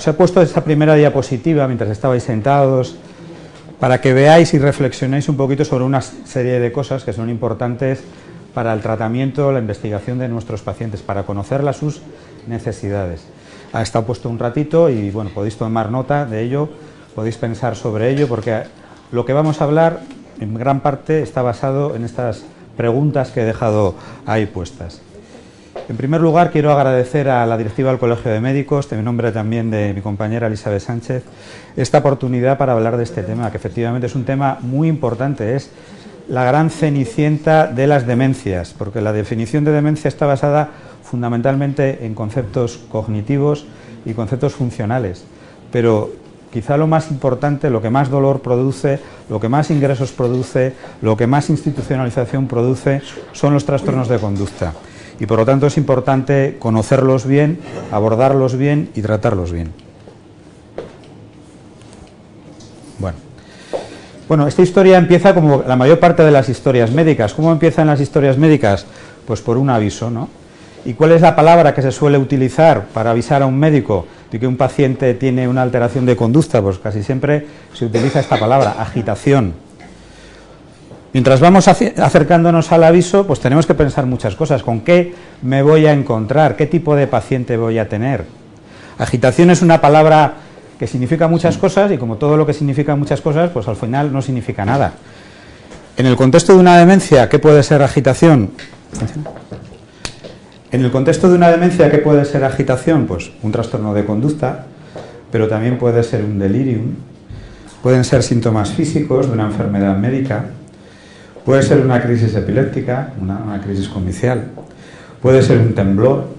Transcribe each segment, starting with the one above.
Os he puesto esta primera diapositiva mientras estabais sentados para que veáis y reflexionéis un poquito sobre una serie de cosas que son importantes para el tratamiento, la investigación de nuestros pacientes, para conocer sus necesidades. Ha estado puesto un ratito y bueno, podéis tomar nota de ello, podéis pensar sobre ello, porque lo que vamos a hablar en gran parte está basado en estas preguntas que he dejado ahí puestas. En primer lugar, quiero agradecer a la directiva del Colegio de Médicos, en nombre también de mi compañera Elizabeth Sánchez, esta oportunidad para hablar de este tema, que efectivamente es un tema muy importante, es la gran cenicienta de las demencias, porque la definición de demencia está basada fundamentalmente en conceptos cognitivos y conceptos funcionales, pero quizá lo más importante, lo que más dolor produce, lo que más ingresos produce, lo que más institucionalización produce, son los trastornos de conducta. Y por lo tanto es importante conocerlos bien, abordarlos bien y tratarlos bien. Bueno, esta historia empieza como la mayor parte de las historias médicas. ¿Cómo empiezan las historias médicas? Pues por un aviso, ¿no? ¿Y cuál es la palabra que se suele utilizar para avisar a un médico de que un paciente tiene una alteración de conducta? Pues casi siempre se utiliza esta palabra, agitación. Mientras vamos acercándonos al aviso, pues tenemos que pensar muchas cosas. ¿Con qué me voy a encontrar? ¿Qué tipo de paciente voy a tener? Agitación es una palabra que significa muchas cosas y como todo lo que significa muchas cosas, pues al final no significa nada. En el contexto de una demencia, ¿qué puede ser agitación? En el contexto de una demencia, ¿qué puede ser agitación? Pues un trastorno de conducta, pero también puede ser un delirium, pueden ser síntomas físicos de una enfermedad médica, puede ser una crisis epiléptica, una crisis comicial, puede ser un temblor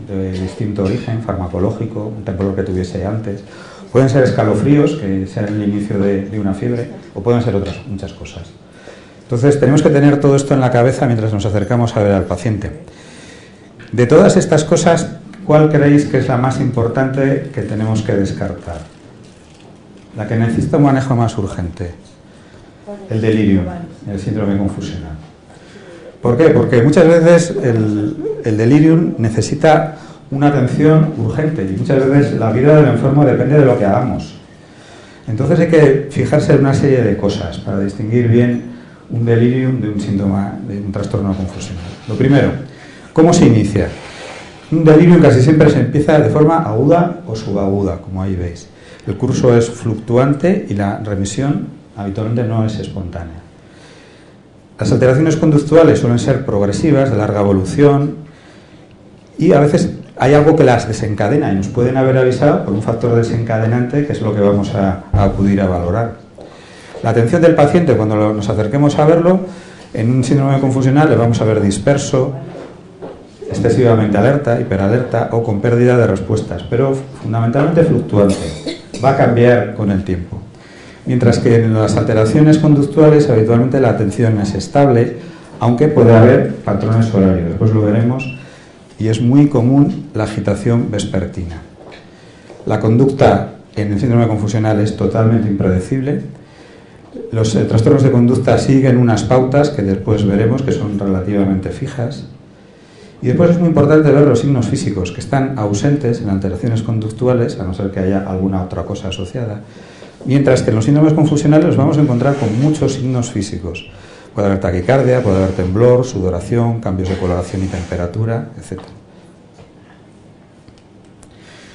de distinto origen, farmacológico, un temblor que tuviese antes, pueden ser escalofríos, que sean el inicio de una fiebre, o pueden ser otras muchas cosas. Entonces tenemos que tener todo esto en la cabeza mientras nos acercamos a ver al paciente. De todas estas cosas, ¿cuál creéis que es la más importante que tenemos que descartar? La que necesita un manejo más urgente. El delirium, el síndrome confusional. ¿Por qué? Porque muchas veces el delirium necesita una atención urgente y muchas veces la vida del enfermo depende de lo que hagamos. Entonces hay que fijarse en una serie de cosas para distinguir bien un delirium de un síntoma, de un trastorno confusional. Lo primero, ¿cómo se inicia? Un delirium casi siempre se empieza de forma aguda o subaguda, como ahí veis. El curso es fluctuante y la remisión habitualmente no es espontánea. Las alteraciones conductuales suelen ser progresivas, de larga evolución, y a veces hay algo que las desencadena y nos pueden haber avisado por un factor desencadenante, que es lo que vamos a acudir a valorar. La atención del paciente, cuando nos acerquemos a verlo, en un síndrome confusional le vamos a ver disperso, excesivamente alerta, hiperalerta o con pérdida de respuestas, pero fundamentalmente fluctuante. Va a cambiar con el tiempo. Mientras que en las alteraciones conductuales habitualmente la atención es estable, aunque puede haber patrones horarios, después lo veremos, y es muy común la agitación vespertina. La conducta en el síndrome confusional es totalmente impredecible. Los trastornos de conducta siguen unas pautas que después veremos que son relativamente fijas. Y después es muy importante ver los signos físicos que están ausentes en alteraciones conductuales, a no ser que haya alguna otra cosa asociada. Mientras que en los síndromes confusionales los vamos a encontrar con muchos signos físicos. Puede haber taquicardia, puede haber temblor, sudoración, cambios de coloración y temperatura, etc.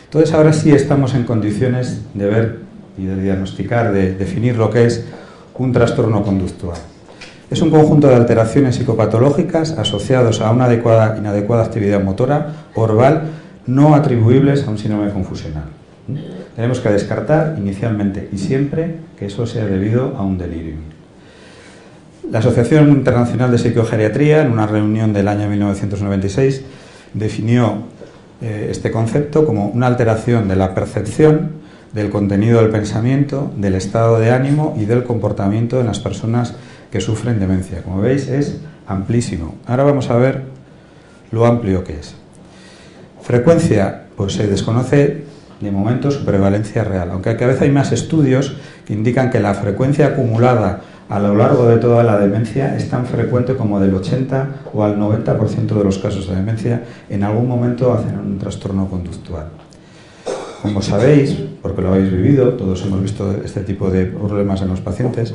Entonces ahora sí estamos en condiciones de ver y de diagnosticar, de definir lo que es un trastorno conductual. Es un conjunto de alteraciones psicopatológicas asociados a una inadecuada actividad motora oral no atribuibles a un síndrome confusional. Tenemos que descartar inicialmente y siempre que eso sea debido a un delirium. La Asociación Internacional de Psicogeriatría, en una reunión del año 1996, definió este concepto como una alteración de la percepción, del contenido del pensamiento, del estado de ánimo y del comportamiento en las personas que sufren demencia. Como veis, es amplísimo. Ahora vamos a ver lo amplio que es. Frecuencia, pues se desconoce de momento su prevalencia real, aunque cada vez hay más estudios que indican que la frecuencia acumulada a lo largo de toda la demencia es tan frecuente como del 80 o al 90% de los casos de demencia en algún momento hacen un trastorno conductual. Como sabéis, porque lo habéis vivido, todos hemos visto este tipo de problemas en los pacientes,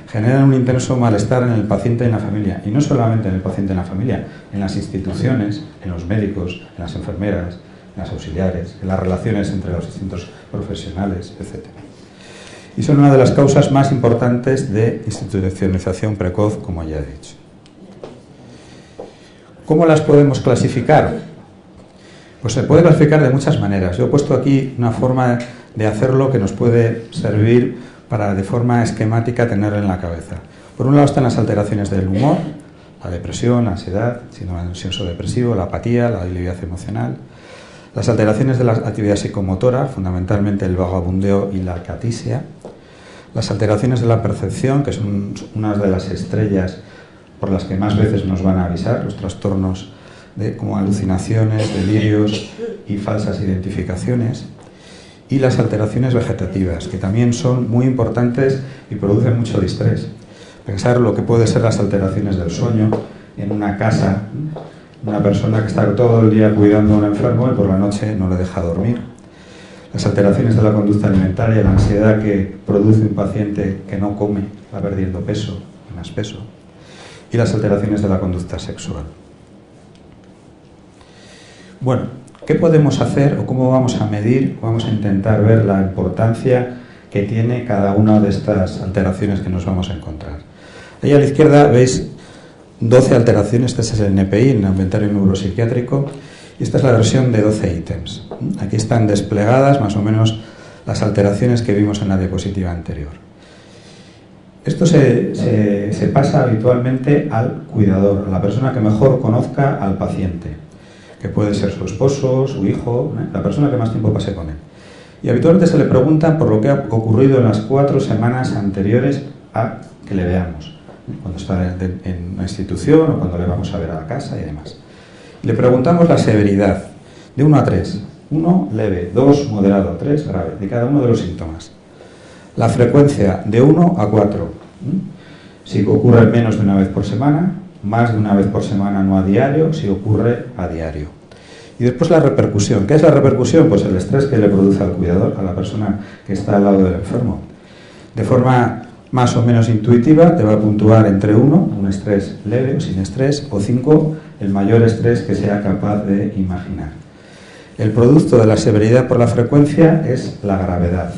generan un intenso malestar en el paciente y en la familia. Y no solamente en el paciente y en la familia, en las instituciones, en los médicos, en las enfermeras, en las auxiliares, en las relaciones entre los distintos profesionales, etc. Y son una de las causas más importantes de institucionalización precoz, como ya he dicho. ¿Cómo las podemos clasificar? Pues se puede clasificar de muchas maneras. Yo he puesto aquí una forma de hacerlo que nos puede servir para, de forma esquemática, tenerlo en la cabeza. Por un lado están las alteraciones del humor, la depresión, la ansiedad, síndrome ansioso depresivo, la apatía, la debilidad emocional. Las alteraciones de la actividad psicomotora, fundamentalmente el vagabundeo y la acatisia. Las alteraciones de la percepción, que son unas de las estrellas por las que más veces nos van a avisar, los trastornos como alucinaciones, delirios y falsas identificaciones, y las alteraciones vegetativas, que también son muy importantes y producen mucho distrés. Pensar lo que puede ser las alteraciones del sueño en una casa, una persona que está todo el día cuidando a un enfermo y por la noche no le deja dormir. Las alteraciones de la conducta alimentaria, la ansiedad que produce un paciente que no come, va perdiendo peso, más peso, y las alteraciones de la conducta sexual. Bueno, ¿qué podemos hacer o cómo vamos a medir, vamos a intentar ver la importancia que tiene cada una de estas alteraciones que nos vamos a encontrar? Ahí a la izquierda veis 12 alteraciones, este es el NPI, el Inventario Neuropsiquiátrico, y esta es la versión de 12 ítems. Aquí están desplegadas más o menos las alteraciones que vimos en la diapositiva anterior. Esto se pasa habitualmente al cuidador, a la persona que mejor conozca al paciente, que puede ser su esposo, su hijo, la persona que más tiempo pase con él. Y habitualmente se le pregunta por lo que ha ocurrido en las 4 semanas anteriores a que le veamos, cuando está en una institución o cuando le vamos a ver a la casa y demás. Le preguntamos la severidad, de 1 a 3. 1, leve, 2, moderado, 3, grave, de cada uno de los síntomas. La frecuencia, de 1 a 4. Si ocurre menos de una vez por semana, más de una vez por semana, no a diario, si ocurre a diario. Y después la repercusión. ¿Qué es la repercusión? Pues el estrés que le produce al cuidador, a la persona que está al lado del enfermo. De forma más o menos intuitiva, te va a puntuar entre 1, un estrés leve o sin estrés, o 5, el mayor estrés que sea capaz de imaginar. El producto de la severidad por la frecuencia es la gravedad.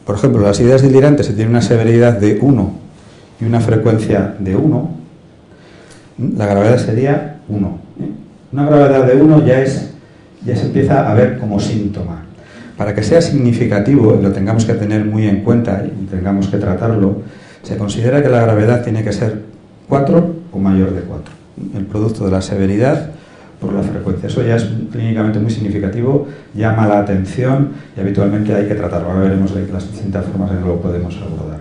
Por ejemplo, las ideas delirantes, si tienen una severidad de 1 y una frecuencia de 1, la gravedad sería 1. Una gravedad de 1 ya se empieza a ver como síntoma. Para que sea significativo y lo tengamos que tener muy en cuenta y tengamos que tratarlo, se considera que la gravedad tiene que ser 4 o mayor de 4. El producto de la severidad por la frecuencia. Eso ya es clínicamente muy significativo, llama la atención y habitualmente hay que tratarlo. Ahora veremos las distintas formas en que lo podemos abordar.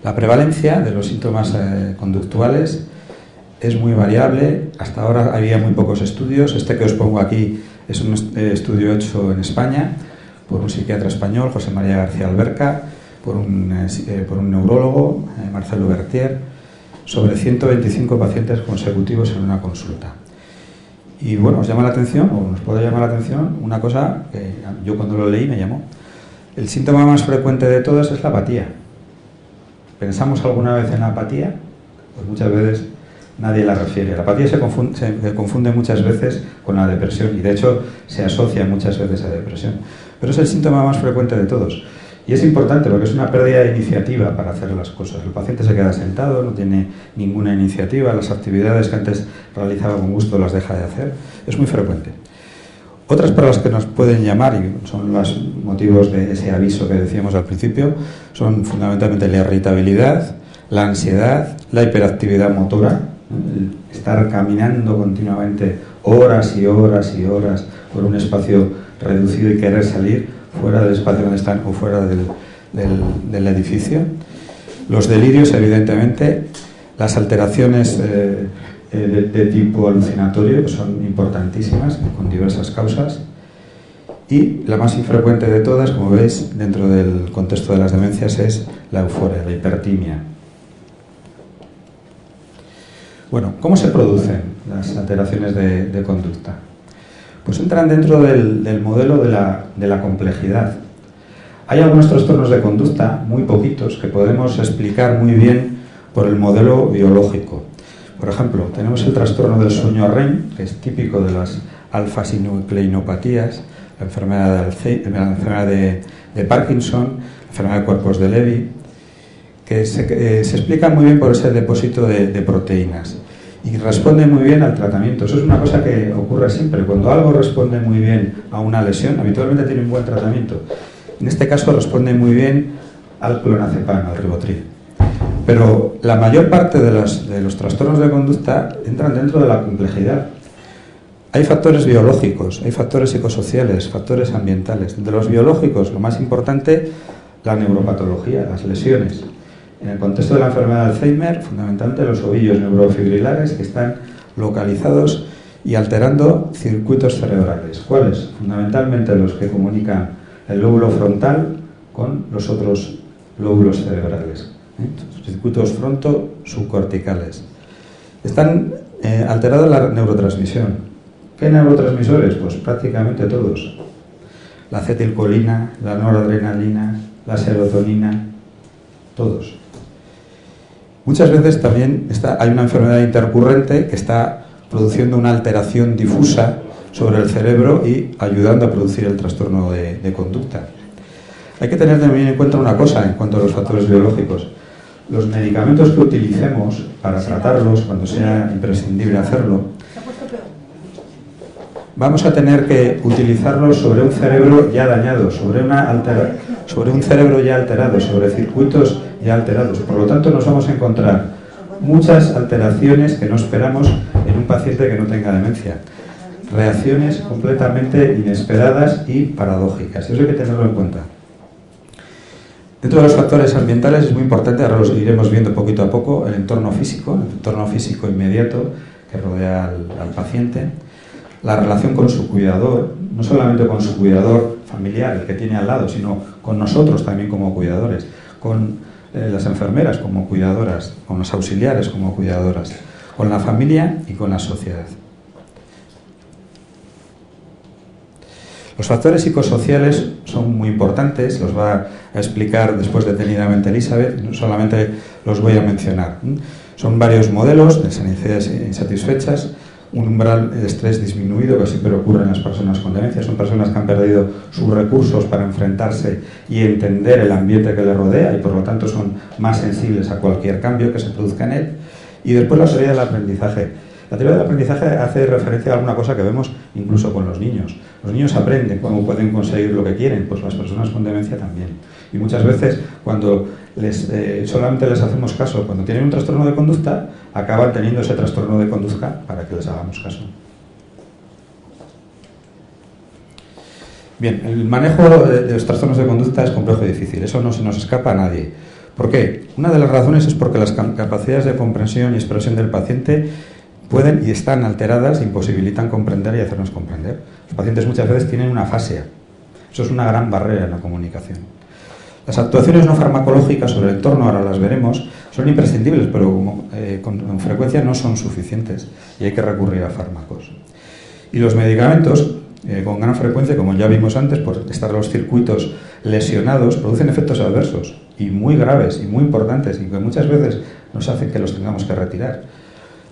La prevalencia de los síntomas conductuales es muy variable. Hasta ahora había muy pocos estudios. Este que os pongo aquí es un estudio hecho en España por un psiquiatra español, José María García Alberca, por un neurólogo, Marcelo Bertier, sobre 125 pacientes consecutivos en una consulta. Y bueno, os llama la atención, o nos puede llamar la atención, una cosa que yo cuando lo leí me llamó. El síntoma más frecuente de todos es la apatía. ¿Pensamos alguna vez en la apatía? Pues muchas veces nadie la refiere. La apatía se confunde muchas veces con la depresión y de hecho se asocia muchas veces a depresión. Pero es el síntoma más frecuente de todos. Y es importante porque es una pérdida de iniciativa para hacer las cosas. El paciente se queda sentado, no tiene ninguna iniciativa, las actividades que antes realizaba con gusto las deja de hacer. Es muy frecuente. Otras para las que nos pueden llamar, y son los motivos de ese aviso que decíamos al principio, son fundamentalmente la irritabilidad, la ansiedad, la hiperactividad motora, el estar caminando continuamente horas y horas y horas por un espacio reducido y querer salir fuera del espacio donde están o fuera del edificio. Los delirios, evidentemente, las alteraciones de tipo alucinatorio, que son importantísimas, con diversas causas, y la más infrecuente de todas, como veis, dentro del contexto de las demencias, es la euforia, la hipertimia. Bueno, ¿cómo se producen las alteraciones de conducta? Pues entran dentro del modelo de la complejidad. Hay algunos trastornos de conducta, muy poquitos, que podemos explicar muy bien por el modelo biológico. Por ejemplo, tenemos el trastorno del sueño REM, que es típico de las alfa-sinucleinopatías, la enfermedad de Parkinson, la enfermedad de cuerpos de Levy, que se explica muy bien por ese depósito de proteínas y responde muy bien al tratamiento. Eso es una cosa que ocurre siempre. Cuando algo responde muy bien a una lesión, habitualmente tiene un buen tratamiento. En este caso responde muy bien al clonazepam, al ribotril. Pero la mayor parte de los trastornos de conducta entran dentro de la complejidad. Hay factores biológicos, hay factores psicosociales, factores ambientales. De los biológicos, lo más importante, la neuropatología, las lesiones. En el contexto de la enfermedad de Alzheimer, fundamentalmente los ovillos neurofibrilares que están localizados y alterando circuitos cerebrales. ¿Cuáles? Fundamentalmente los que comunican el lóbulo frontal con los otros lóbulos cerebrales. Circuitos fronto-subcorticales. Están alterada la neurotransmisión. ¿Qué neurotransmisores? Pues prácticamente todos. La acetilcolina, la noradrenalina, la serotonina, todos. Muchas veces también hay una enfermedad intercurrente que está produciendo una alteración difusa sobre el cerebro y ayudando a producir el trastorno de conducta. Hay que tener también en cuenta una cosa en cuanto a los factores biológicos. Los medicamentos que utilicemos para tratarlos, cuando sea imprescindible hacerlo, vamos a tener que utilizarlos sobre un cerebro ya dañado, sobre un cerebro ya alterado, sobre circuitos ya alterados. Por lo tanto, nos vamos a encontrar muchas alteraciones que no esperamos en un paciente que no tenga demencia. Reacciones completamente inesperadas y paradójicas. Eso hay que tenerlo en cuenta. Dentro de los factores ambientales es muy importante, ahora los iremos viendo poquito a poco, el entorno físico inmediato que rodea al paciente, la relación con su cuidador, no solamente con su cuidador familiar, el que tiene al lado, sino con nosotros también como cuidadores, con las enfermeras como cuidadoras, con los auxiliares como cuidadoras, con la familia y con la sociedad. Los factores psicosociales son muy importantes, los va a explicar después detenidamente Elizabeth, solamente los voy a mencionar. Son varios modelos de necesidades insatisfechas, un umbral de estrés disminuido que siempre ocurre en las personas con demencia, son personas que han perdido sus recursos para enfrentarse y entender el ambiente que les rodea y por lo tanto son más sensibles a cualquier cambio que se produzca en él. Y después la teoría del aprendizaje. La teoría del aprendizaje hace referencia a alguna cosa que vemos incluso con los niños. Los niños aprenden cómo pueden conseguir lo que quieren, pues las personas con demencia también. Y muchas veces cuando solamente les hacemos caso, cuando tienen un trastorno de conducta, acaban teniendo ese trastorno de conducta para que les hagamos caso. Bien, el manejo de los trastornos de conducta es complejo y difícil, eso no se nos escapa a nadie. ¿Por qué? Una de las razones es porque las capacidades de comprensión y expresión del paciente pueden y están alteradas, imposibilitan comprender y hacernos comprender. Los pacientes muchas veces tienen una afasia. Eso es una gran barrera en la comunicación. Las actuaciones no farmacológicas sobre el entorno, ahora las veremos, son imprescindibles, pero con frecuencia no son suficientes y hay que recurrir a fármacos. Y los medicamentos, con gran frecuencia, como ya vimos antes, por estar los circuitos lesionados, producen efectos adversos y muy graves y muy importantes y que muchas veces nos hacen que los tengamos que retirar.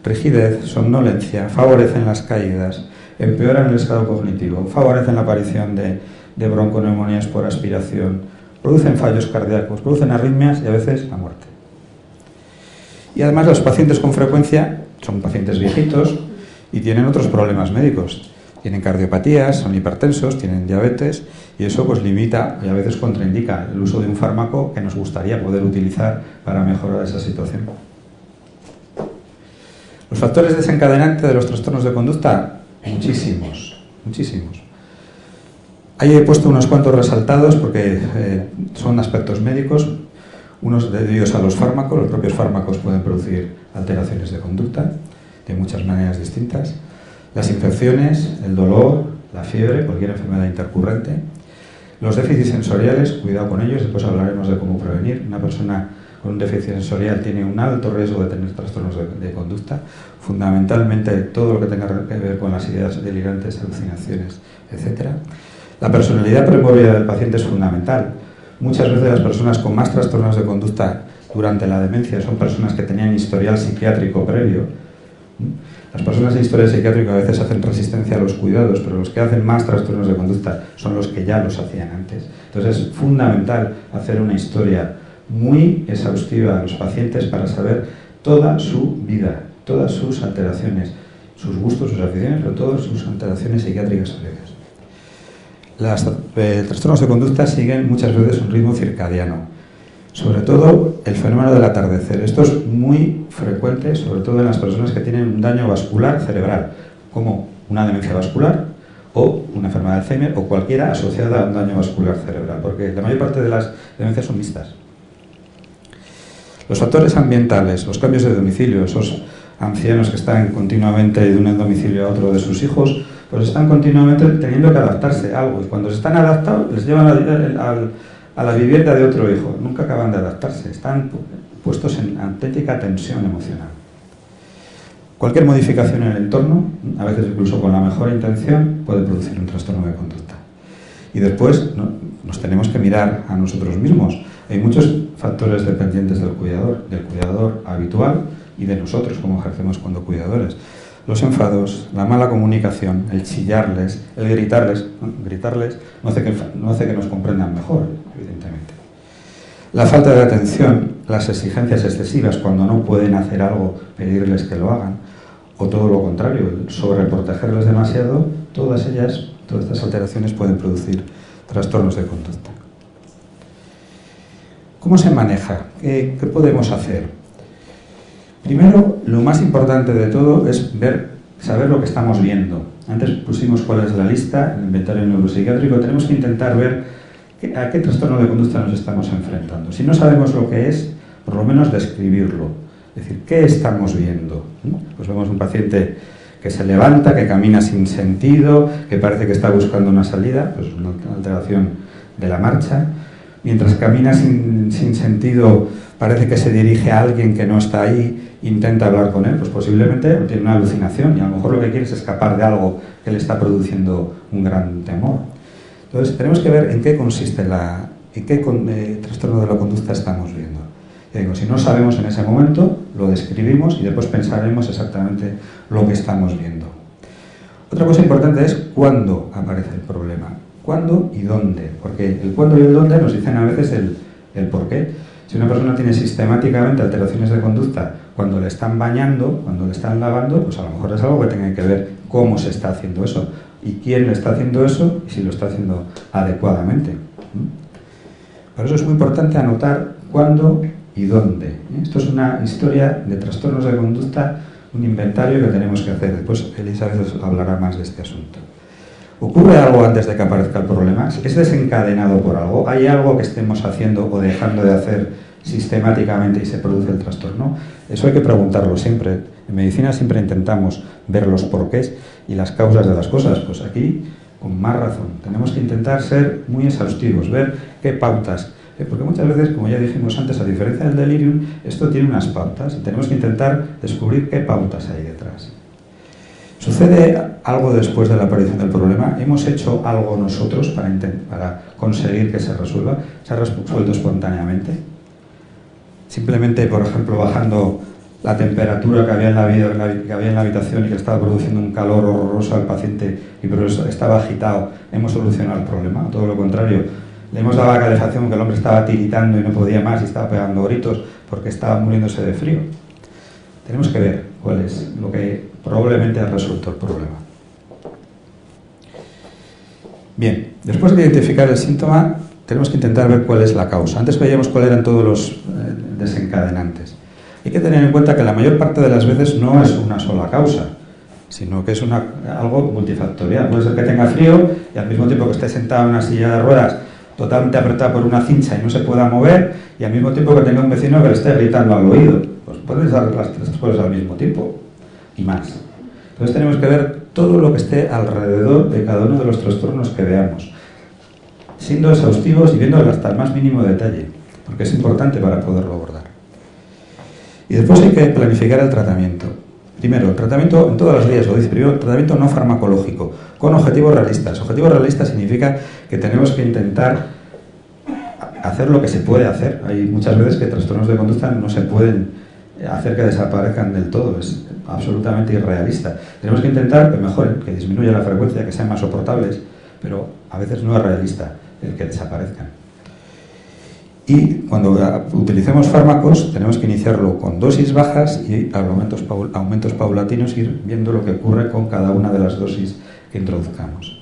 Rigidez, somnolencia, favorecen las caídas, empeoran el estado cognitivo, favorecen la aparición de bronconeumonías por aspiración, producen fallos cardíacos, producen arritmias y a veces la muerte. Y además los pacientes con frecuencia son pacientes viejitos y tienen otros problemas médicos. Tienen cardiopatías, son hipertensos, tienen diabetes y eso pues limita y a veces contraindica el uso de un fármaco que nos gustaría poder utilizar para mejorar esa situación. Los factores desencadenantes de los trastornos de conducta, muchísimos. Ahí he puesto unos cuantos resaltados porque son aspectos médicos, unos debidos a los fármacos. Los propios fármacos pueden producir alteraciones de conducta de muchas maneras distintas. Las infecciones, el dolor, la fiebre, cualquier enfermedad intercurrente. Los déficits sensoriales, cuidado con ellos, después hablaremos de cómo prevenir. Una persona con un déficit sensorial tiene un alto riesgo de tener trastornos de conducta, fundamentalmente todo lo que tenga que ver con las ideas delirantes, alucinaciones, etc. La personalidad premórbida del paciente es fundamental. Muchas veces las personas con más trastornos de conducta durante la demencia son personas que tenían historial psiquiátrico previo. Las personas de historial psiquiátrico a veces hacen resistencia a los cuidados, pero los que hacen más trastornos de conducta son los que ya los hacían antes. Entonces es fundamental hacer una historia muy exhaustiva a los pacientes para saber toda su vida, todas sus alteraciones, sus gustos, sus aficiones, pero todas sus alteraciones psiquiátricas previas. Los trastornos de conducta siguen muchas veces un ritmo circadiano, sobre todo el fenómeno del atardecer. Esto es muy frecuente, sobre todo en las personas que tienen un daño vascular cerebral, como una demencia vascular o una enfermedad de Alzheimer o cualquiera asociada a un daño vascular cerebral, porque la mayor parte de las demencias son mixtas. Los factores ambientales, los cambios de domicilio, esos ancianos que están continuamente de un domicilio a otro de sus hijos, pues están continuamente teniendo que adaptarse a algo, y cuando se están adaptados les llevan a la vivienda de otro hijo, nunca acaban de adaptarse, están puestos en auténtica tensión emocional. Cualquier modificación en el entorno, a veces incluso con la mejor intención, puede producir un trastorno de conducta. Y después nos tenemos que mirar a nosotros mismos. Hay muchos factores dependientes del cuidador habitual y de nosotros como ejercemos cuando cuidadores. Los enfados, la mala comunicación, el chillarles, el gritarles no hace que nos comprendan mejor, evidentemente. La falta de atención, las exigencias excesivas cuando no pueden hacer algo, pedirles que lo hagan, o todo lo contrario, el sobreprotegerles demasiado, todas estas alteraciones pueden producir trastornos de conducta. ¿Cómo se maneja? ¿Qué podemos hacer? Primero, lo más importante de todo es saber lo que estamos viendo. Antes pusimos cuál es la lista, el inventario neuropsiquiátrico. Tenemos que intentar ver a qué trastorno de conducta nos estamos enfrentando. Si no sabemos lo que es, por lo menos describirlo. Es decir, ¿qué estamos viendo? Pues vemos un paciente que se levanta, que camina sin sentido, que parece que está buscando una salida, pues una alteración de la marcha. Mientras camina sin sentido, parece que se dirige a alguien que no está ahí, intenta hablar con él, pues posiblemente tiene una alucinación y a lo mejor lo que quiere es escapar de algo que le está produciendo un gran temor. Entonces tenemos que ver en qué consiste en qué trastorno de la conducta estamos viendo. Y digo, si no sabemos en ese momento, lo describimos y después pensaremos exactamente lo que estamos viendo. Otra cosa importante es cuándo aparece el problema. ¿Cuándo y dónde? Porque el cuándo y el dónde nos dicen a veces el por qué. Si una persona tiene sistemáticamente alteraciones de conducta cuando le están bañando, cuando le están lavando, pues a lo mejor es algo que tenga que ver cómo se está haciendo eso y quién le está haciendo eso y si lo está haciendo adecuadamente. Por eso es muy importante anotar cuándo y dónde. Esto es una historia de trastornos de conducta, un inventario que tenemos que hacer. Después Elizabeth os hablará más de este asunto. ¿Ocurre algo antes de que aparezca el problema? ¿Es desencadenado por algo? ¿Hay algo que estemos haciendo o dejando de hacer sistemáticamente y se produce el trastorno? Eso hay que preguntarlo siempre. En medicina siempre intentamos ver los porqués y las causas de las cosas. Pues aquí, con más razón, tenemos que intentar ser muy exhaustivos, ver qué pautas. Porque muchas veces, como ya dijimos antes, a diferencia del delirium, esto tiene unas pautas y tenemos que intentar descubrir qué pautas hay detrás. ¿Sucede algo después de la aparición del problema? ¿Hemos hecho algo nosotros para conseguir que se resuelva? ¿Se ha resuelto espontáneamente? Simplemente, por ejemplo, bajando la temperatura que había en la habitación y que estaba produciendo un calor horroroso al paciente y por eso estaba agitado, ¿hemos solucionado el problema? Todo lo contrario, le hemos dado la calefacción que el hombre estaba tiritando y no podía más y estaba pegando gritos porque estaba muriéndose de frío. Tenemos que ver cuál es lo que probablemente ha resuelto el problema. Bien, después de identificar el síntoma, tenemos que intentar ver cuál es la causa. Antes veíamos cuáles eran todos los desencadenantes. Hay que tener en cuenta que la mayor parte de las veces no es una sola causa, sino que es algo multifactorial. Puede ser que tenga frío y al mismo tiempo que esté sentado en una silla de ruedas totalmente apretada por una cincha y no se pueda mover, y al mismo tiempo que tenga un vecino que le esté gritando al oído. Pues pueden ser las tres cosas al mismo tiempo y más. Entonces tenemos que ver todo lo que esté alrededor de cada uno de los trastornos que veamos, siendo exhaustivos y viendo hasta el más mínimo detalle, porque es importante para poderlo abordar. Y después hay que planificar el tratamiento. Primero, el tratamiento, en todas las vías lo dice, primero, tratamiento no farmacológico, con objetivos realistas. Objetivos realistas significa que tenemos que intentar hacer lo que se puede hacer. Hay muchas veces que trastornos de conducta no se pueden hacer que desaparezcan del todo, es absolutamente irrealista. Tenemos que intentar que mejoren, que disminuya la frecuencia, que sean más soportables, pero a veces no es realista el que desaparezcan. Y cuando utilicemos fármacos tenemos que iniciarlo con dosis bajas y aumentos paulatinos, ir viendo lo que ocurre con cada una de las dosis que introduzcamos.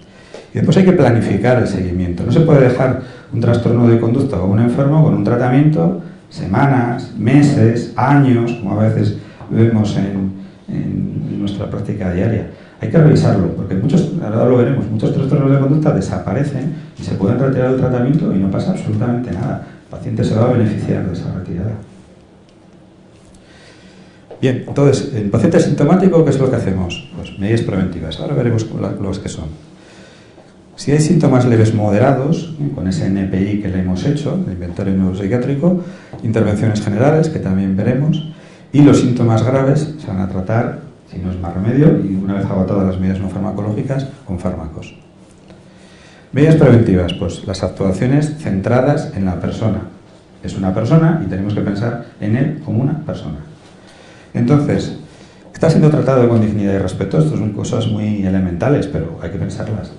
Y después hay que planificar el seguimiento. No se puede dejar un trastorno de conducta o un enfermo con un tratamiento semanas, meses, años, como a veces vemos en nuestra práctica diaria. Hay que revisarlo, porque ahora lo veremos, muchos trastornos de conducta desaparecen y se pueden retirar del tratamiento y no pasa absolutamente nada. El paciente se va a beneficiar de esa retirada. Bien, entonces, en paciente sintomático, ¿qué es lo que hacemos? Pues medidas preventivas. Ahora veremos los que son. Si hay síntomas leves moderados, con ese NPI que le hemos hecho, el inventario neuropsiquiátrico, intervenciones generales, que también veremos, y los síntomas graves se van a tratar, si no es más remedio, y una vez agotadas las medidas no farmacológicas, con fármacos. Medidas preventivas, pues las actuaciones centradas en la persona. Es una persona y tenemos que pensar en él como una persona. Entonces, está siendo tratado con dignidad y respeto. Estas son cosas muy elementales, pero hay que pensarlas.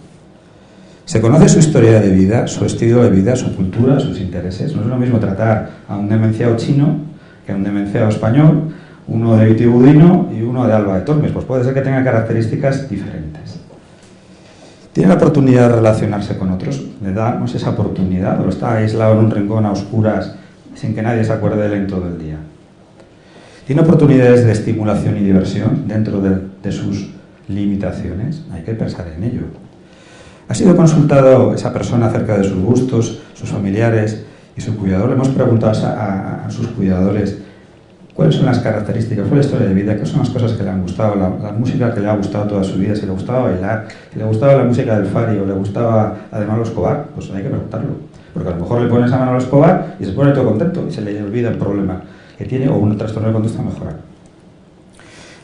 Se conoce su historia de vida, su estilo de vida, su cultura, sus intereses. No es lo mismo tratar a un demenciado chino que a un demenciado español, uno de Vitibudino y uno de Alba de Tormes. Pues puede ser que tenga características diferentes. ¿Tiene la oportunidad de relacionarse con otros? ¿Le damos esa oportunidad? ¿O está aislado en un rincón a oscuras sin que nadie se acuerde de él en todo el día? ¿Tiene oportunidades de estimulación y diversión dentro de sus limitaciones? Hay que pensar en ello. ¿Ha sido consultado esa persona acerca de sus gustos, sus familiares y su cuidador? Le hemos preguntado a sus cuidadores cuáles son las características, cuál es la historia de vida, qué son las cosas que le han gustado, la música que le ha gustado toda su vida, si le gustaba bailar, si le gustaba la música del Fari o le gustaba la de Manolo Escobar, pues hay que preguntarlo. Porque a lo mejor le pones a Manolo Escobar y se pone todo contento y se le olvida el problema que tiene o un trastorno de conducta mejora.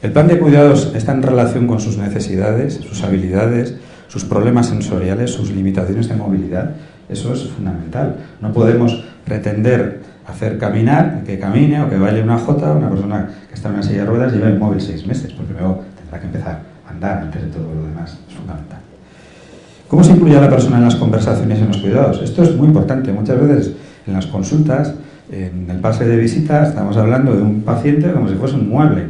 El plan de cuidados está en relación con sus necesidades, sus habilidades, sus problemas sensoriales, sus limitaciones de movilidad. Eso es fundamental. No podemos pretender hacer caminar, que camine o que baile una jota, una persona que está en una silla de ruedas lleva inmóvil 6 meses, porque luego tendrá que empezar a andar antes de todo lo demás. Es fundamental. ¿Cómo se incluye a la persona en las conversaciones y en los cuidados? Esto es muy importante. Muchas veces en las consultas, en el pase de visita, estamos hablando de un paciente como si fuese un mueble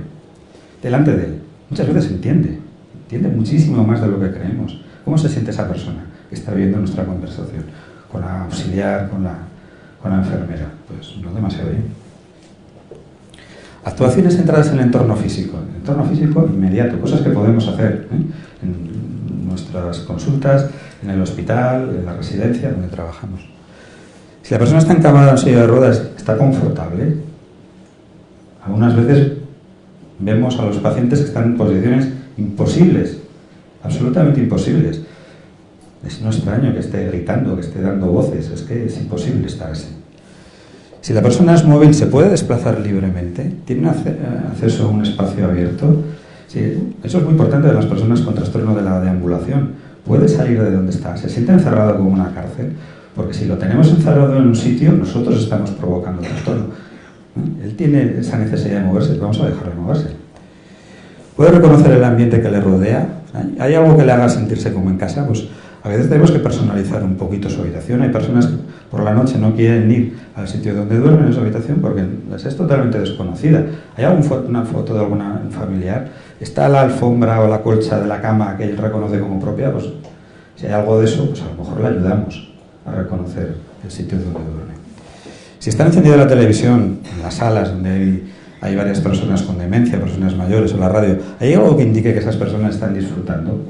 delante de él. Muchas veces entiende muchísimo más de lo que creemos. ¿Cómo se siente esa persona que está viendo nuestra conversación? Con la auxiliar, con la enfermera. Pues no demasiado bien. Actuaciones centradas en el entorno físico. El entorno físico inmediato, cosas que podemos hacer en nuestras consultas, en el hospital, en la residencia donde trabajamos. Si la persona está encamada en silla de ruedas, ¿está confortable? Algunas veces vemos a los pacientes que están en posiciones imposibles, absolutamente imposibles. Es no extraño que esté gritando, que esté dando voces, es que es imposible estar así. Si la persona es móvil, ¿se puede desplazar libremente? ¿Tiene acceso a un espacio abierto? Sí, eso es muy importante de las personas con trastorno de la deambulación. ¿Puede salir de donde está? ¿Se siente encerrado como una cárcel? Porque si lo tenemos encerrado en un sitio, nosotros estamos provocando el trastorno. Él tiene esa necesidad de moverse, vamos a dejarle moverse. ¿Puede reconocer el ambiente que le rodea? ¿Hay algo que le haga sentirse como en casa? Pues a veces tenemos que personalizar un poquito su habitación. Hay personas que por la noche no quieren ir al sitio donde duermen en su habitación porque les es totalmente desconocida. ¿Hay una foto de alguna familiar? ¿Está la alfombra o la colcha de la cama que él reconoce como propia? Pues si hay algo de eso, pues a lo mejor le ayudamos a reconocer el sitio donde duerme. Si está encendida la televisión en las salas donde hay varias personas con demencia, personas mayores o la radio, ¿hay algo que indique que esas personas están disfrutando?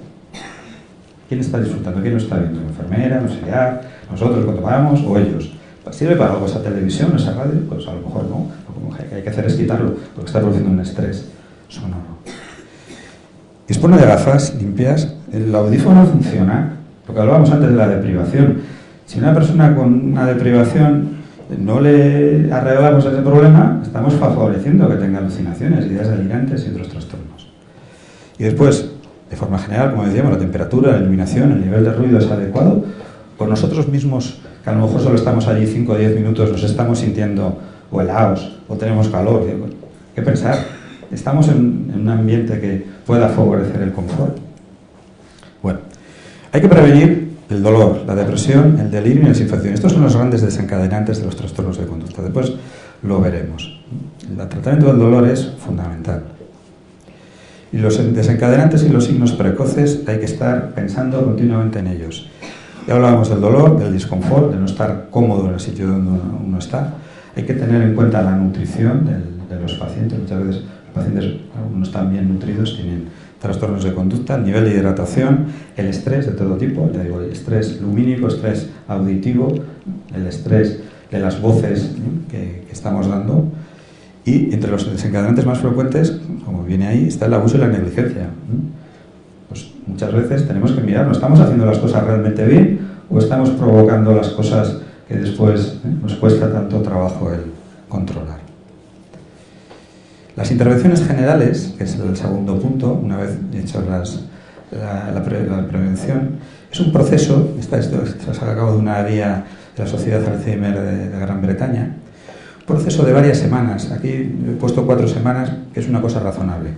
¿Quién está disfrutando? ¿Quién lo está viendo? ¿La enfermera, el auxiliar, nosotros cuando vamos o ellos? ¿Sirve para algo esa televisión, esa radio? Pues a lo mejor no. Lo que hay que hacer es quitarlo, porque está produciendo un estrés sonoro. Dispone de gafas limpias. El audífono funciona, porque hablábamos antes de la deprivación. Si una persona con una deprivación no le arreglamos ese problema, estamos favoreciendo que tenga alucinaciones, ideas delirantes y otros trastornos. Y después, de forma general, como decíamos, la temperatura, la iluminación, el nivel de ruido es adecuado, o nosotros mismos, que a lo mejor solo estamos allí 5 o 10 minutos, nos estamos sintiendo o helados, o tenemos calor. ¿Qué pensar? Estamos en un ambiente que pueda favorecer el confort. Bueno, hay que prevenir el dolor, la depresión, el delirio y las infecciones. Estos son los grandes desencadenantes de los trastornos de conducta. Después lo veremos. El tratamiento del dolor es fundamental. Y los desencadenantes y los signos precoces hay que estar pensando continuamente en ellos. Ya hablábamos del dolor, del disconfort, de no estar cómodo en el sitio donde uno está. Hay que tener en cuenta la nutrición de los pacientes. Muchas veces los pacientes, algunos están bien nutridos, tienen trastornos de conducta, el nivel de hidratación, el estrés de todo tipo, ya digo, el estrés lumínico, estrés auditivo, el estrés de las voces que estamos dando. Y entre los desencadenantes más frecuentes, como viene ahí, está el abuso y la negligencia. Pues muchas veces tenemos que mirar, ¿no estamos haciendo las cosas realmente bien o estamos provocando las cosas que después nos cuesta tanto trabajo el controlar? Las intervenciones generales, que es el segundo punto, una vez hecho la prevención, es un proceso, esto se ha sacado de una guía de la Sociedad Alzheimer de Gran Bretaña, un proceso de varias semanas, aquí he puesto 4 semanas, que es una cosa razonable,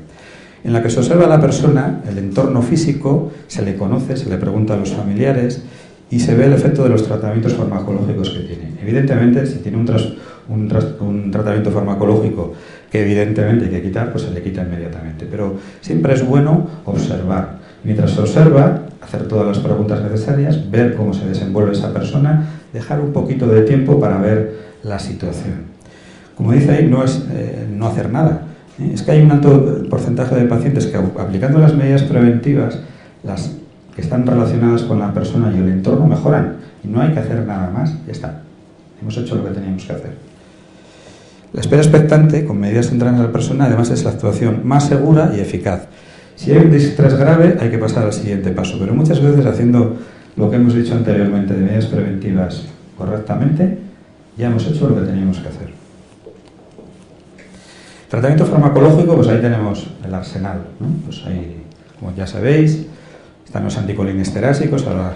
en la que se observa a la persona, el entorno físico, se le conoce, se le pregunta a los familiares y se ve el efecto de los tratamientos farmacológicos que tiene. Evidentemente, si tiene un tratamiento farmacológico que evidentemente hay que quitar, pues se le quita inmediatamente. Pero siempre es bueno observar. Mientras se observa, hacer todas las preguntas necesarias, ver cómo se desenvuelve esa persona, dejar un poquito de tiempo para ver la situación. Como dice ahí, no es no hacer nada. Es que hay un alto porcentaje de pacientes que, aplicando las medidas preventivas, las que están relacionadas con la persona y el entorno, mejoran. Y no hay que hacer nada más, ya está. Hemos hecho lo que teníamos que hacer. La espera expectante, con medidas centradas en la persona, además es la actuación más segura y eficaz. Si hay un distrés grave, hay que pasar al siguiente paso, pero muchas veces haciendo lo que hemos dicho anteriormente de medidas preventivas correctamente, ya hemos hecho lo que teníamos que hacer. Tratamiento farmacológico, pues ahí tenemos el arsenal, ¿no? Pues ahí, como ya sabéis, están los anticolinesterásicos, ahora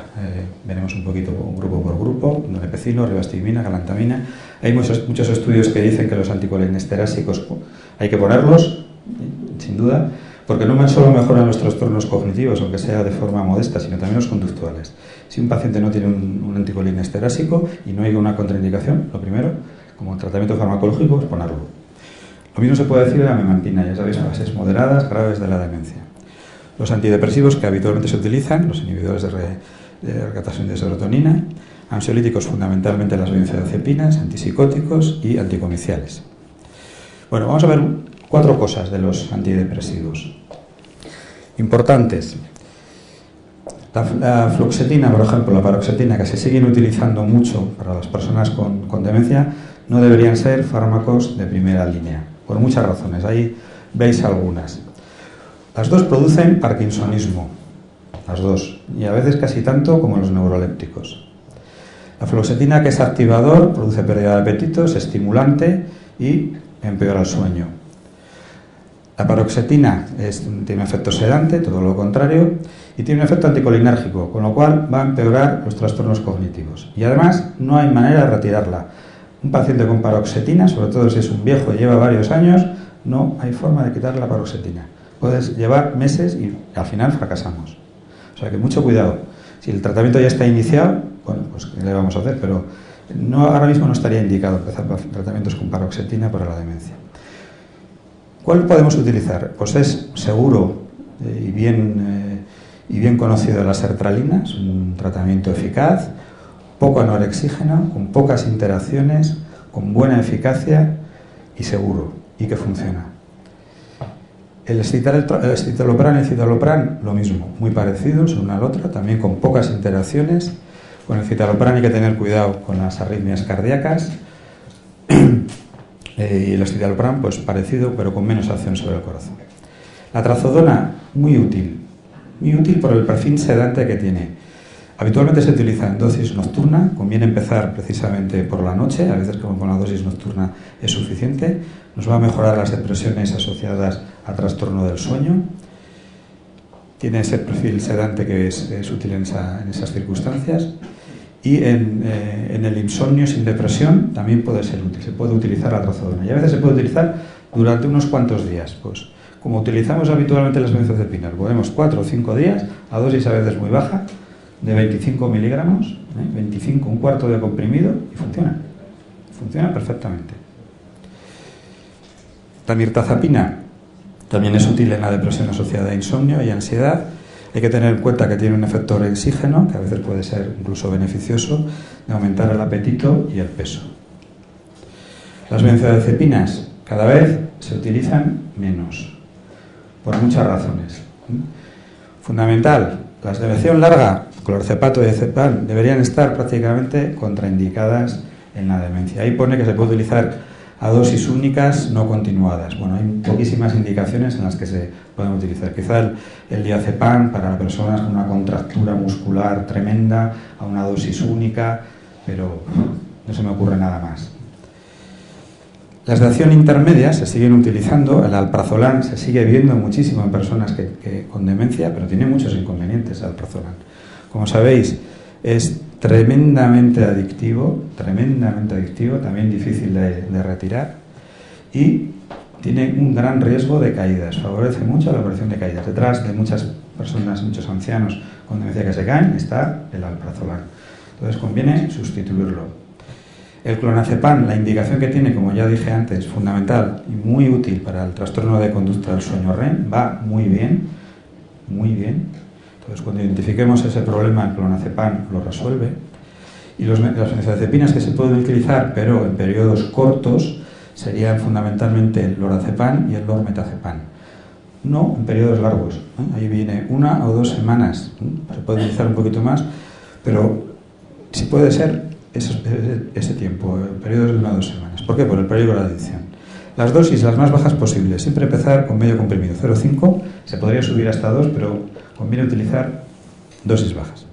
veremos un poquito grupo por grupo, donepecilo, ribastigmina, galantamina. Hay muchos estudios que dicen que los anticolinesterásicos hay que ponerlos, sin duda, porque no solo mejoran los trastornos cognitivos, aunque sea de forma modesta, sino también los conductuales. Si un paciente no tiene un anticolinesterasico y no hay una contraindicación, lo primero, como tratamiento farmacológico, es ponerlo. Lo mismo se puede decir de la memantina, ya sabéis, fases moderadas, graves de la demencia. Los antidepresivos que habitualmente se utilizan, los inhibidores de recaptación de serotonina, ansiolíticos fundamentalmente las benzodiazepinas, antipsicóticos y anticomiciales. Bueno, vamos a ver 4 cosas de los antidepresivos importantes. La fluoxetina, por ejemplo, la paroxetina, que se siguen utilizando mucho para las personas con demencia, no deberían ser fármacos de primera línea, por muchas razones. Ahí veis algunas. Las dos producen parkinsonismo, las dos, y a veces casi tanto como los neurolépticos. La fluoxetina, que es activador, produce pérdida de apetito, es estimulante y empeora el sueño. La paroxetina tiene un efecto sedante, todo lo contrario, y tiene un efecto anticolinérgico, con lo cual va a empeorar los trastornos cognitivos. Y además no hay manera de retirarla. Un paciente con paroxetina, sobre todo si es un viejo y lleva varios años, no hay forma de quitar la paroxetina. Puedes llevar meses y al final fracasamos. O sea que mucho cuidado. Si el tratamiento ya está iniciado, bueno, pues ¿qué le vamos a hacer? Pero ahora mismo no estaría indicado empezar tratamientos con paroxetina para la demencia. ¿Cuál podemos utilizar? Pues es seguro y bien conocido la sertralina, es un tratamiento eficaz, poco anorexígeno, con pocas interacciones, con buena eficacia y seguro, y que funciona. El escitalopram y el citalopram, lo mismo, muy parecidos una al otra, también con pocas interacciones. Con el citalopram hay que tener cuidado con las arritmias cardíacas y el escitalopram, pues parecido, pero con menos acción sobre el corazón. La trazodona, muy útil por el perfil sedante que tiene. Habitualmente se utiliza en dosis nocturna, conviene empezar precisamente por la noche, a veces como con la dosis nocturna es suficiente, nos va a mejorar las depresiones asociadas a trastorno del sueño, tiene ese perfil sedante que es útil en esas circunstancias, y en el insomnio sin depresión también puede ser útil, se puede utilizar la trazodona y a veces se puede utilizar durante unos cuantos días, pues como utilizamos habitualmente las benzodiazepinas, podemos 4 o 5 días a dosis a veces muy baja, de 25 miligramos, 25, un cuarto de comprimido, y funciona perfectamente. La mirtazapina también es útil en la depresión asociada a insomnio y ansiedad. Hay que tener en cuenta que tiene un efecto oxígeno, que a veces puede ser incluso beneficioso, de aumentar el apetito y el peso. Las benzodiazepinas cada vez se utilizan menos, por muchas razones. Fundamental, la sedación larga, clorcepato y diazepam, deberían estar prácticamente contraindicadas en la demencia. Ahí pone que se puede utilizar a dosis únicas no continuadas. Bueno, hay poquísimas indicaciones en las que se pueden utilizar. Quizá el diazepam para personas con una contractura muscular tremenda a una dosis única, pero no se me ocurre nada más. Las de acción intermedia se siguen utilizando, el alprazolam se sigue viendo muchísimo en personas con demencia, pero tiene muchos inconvenientes el alprazolam. Como sabéis, es tremendamente adictivo, también difícil de retirar y tiene un gran riesgo de caídas, favorece mucho la aparición de caídas. Detrás de muchas personas, muchos ancianos con demencia que se caen, está el alprazolam. Entonces conviene sustituirlo. El clonazepam, la indicación que tiene, como ya dije antes, fundamental y muy útil para el trastorno de conducta del sueño REM, va muy bien. Entonces, cuando identifiquemos ese problema, el clonazepam lo resuelve. Y las benzodiazepinas que se pueden utilizar, pero en periodos cortos, serían fundamentalmente el lorazepam y el lormetazepam. No en periodos largos. Ahí viene 1 o 2 semanas. Se puede utilizar un poquito más, pero si puede ser ese tiempo, periodos de 1 o 2 semanas. ¿Por qué? Por el peligro de la adicción. Las dosis las más bajas posibles. Siempre empezar con medio comprimido, 0,5. Se podría subir hasta 2, pero conviene utilizar dosis bajas.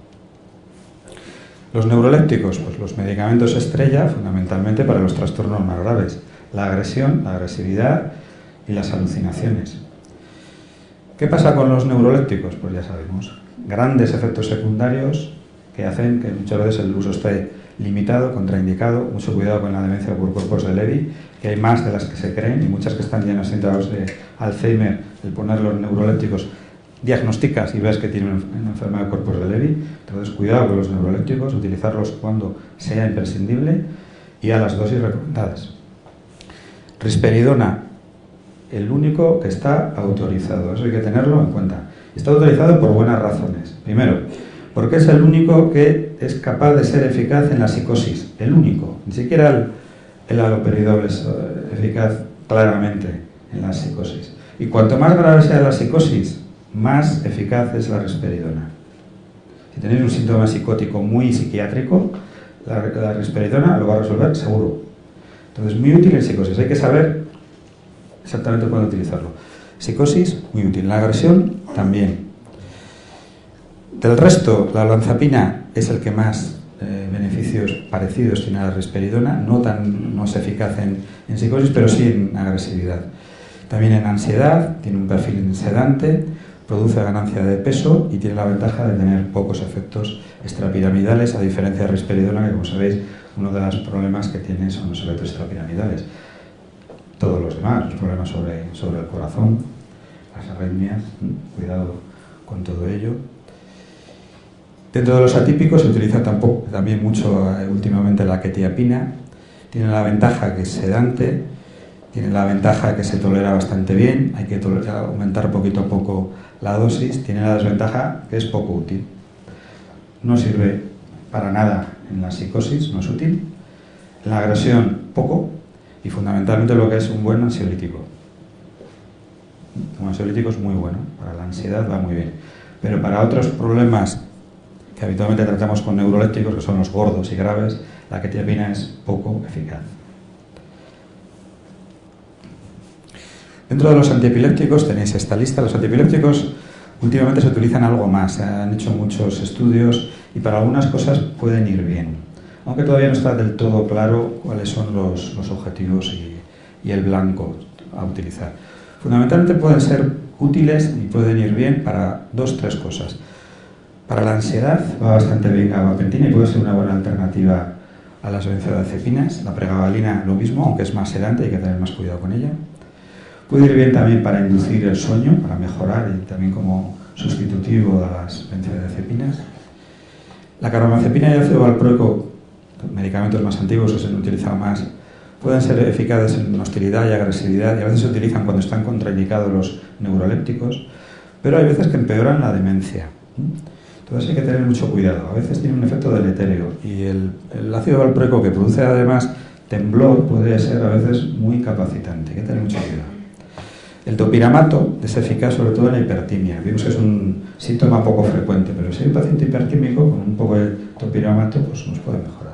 Los neurolépticos, pues los medicamentos estrella, fundamentalmente para los trastornos más graves. La agresión, la agresividad y las alucinaciones. ¿Qué pasa con los neurolépticos? Pues ya sabemos. Grandes efectos secundarios que hacen que muchas veces el uso esté limitado, contraindicado. Mucho cuidado con la demencia por cuerpos de Levy, que hay más de las que se creen y muchas que están llenas de síntomas de Alzheimer. El poner los neurolépticos diagnosticas y ves que tiene una enfermedad de cuerpos de Levy. Entonces cuidado con los neurolépticos, utilizarlos cuando sea imprescindible y a las dosis recomendadas. Risperidona, el único que está autorizado, eso hay que tenerlo en cuenta. Está autorizado por buenas razones. Primero, porque es el único que es capaz de ser eficaz en la psicosis, el único. Ni siquiera el haloperidol es eficaz claramente en la psicosis. Y cuanto más grave sea la psicosis, más eficaz es la risperidona. Si tenéis un síntoma psicótico muy psiquiátrico, la risperidona lo va a resolver seguro. Entonces, muy útil en psicosis. Hay que saber exactamente cuándo utilizarlo. Psicosis, muy útil. La agresión, también. Del resto, la olanzapina es el que más beneficios parecidos tiene a la risperidona, no es eficaz en psicosis, pero sí en agresividad. También en ansiedad, tiene un perfil sedante, produce ganancia de peso y tiene la ventaja de tener pocos efectos extrapiramidales, a diferencia de risperidona, que como sabéis, uno de los problemas que tiene son los efectos extrapiramidales. Todos los demás, los problemas sobre el corazón, las arritmias, cuidado con todo ello. Dentro de los atípicos se utiliza también mucho últimamente la quetiapina. Tiene la ventaja que es sedante, tiene la ventaja que se tolera bastante bien, hay que aumentar poquito a poco la dosis, tiene la desventaja que es poco útil. No sirve para nada en la psicosis, no es útil. En la agresión, poco, y fundamentalmente lo que es un buen ansiolítico. Un ansiolítico es muy bueno, para la ansiedad va muy bien, pero para otros problemas que habitualmente tratamos con neurolépticos, que son los gordos y graves, la quetiapina es poco eficaz. Dentro de los antiepilépticos tenéis esta lista. Los antiepilépticos Últimamente se utilizan algo más, se han hecho muchos estudios y para algunas cosas pueden ir bien, aunque todavía no está del todo claro cuáles son los objetivos y el blanco a utilizar. Fundamentalmente pueden ser útiles y pueden ir bien para 2 o 3 cosas. Para la ansiedad va bastante bien gabapentina y puede ser una buena alternativa a las benzodiazepinas. La pregabalina lo mismo, aunque es más sedante, hay que tener más cuidado con ella. Puede ir bien también para inducir el sueño, para mejorar y también como sustitutivo de las benzodiazepinas. La carbamazepina y el ácido valproico, medicamentos más antiguos que se han utilizado más, pueden ser eficaces en hostilidad y agresividad y a veces se utilizan cuando están contraindicados los neurolépticos, pero hay veces que empeoran la demencia. Entonces hay que tener mucho cuidado. A veces tiene un efecto deletério y el ácido valproico, que produce además temblor, puede ser a veces muy capacitante. Hay que tener mucho cuidado. El topiramato es eficaz sobre todo en la hipertimia. Vimos que es un síntoma poco frecuente, pero si hay un paciente hipertímico con un poco de topiramato, pues nos puede mejorar.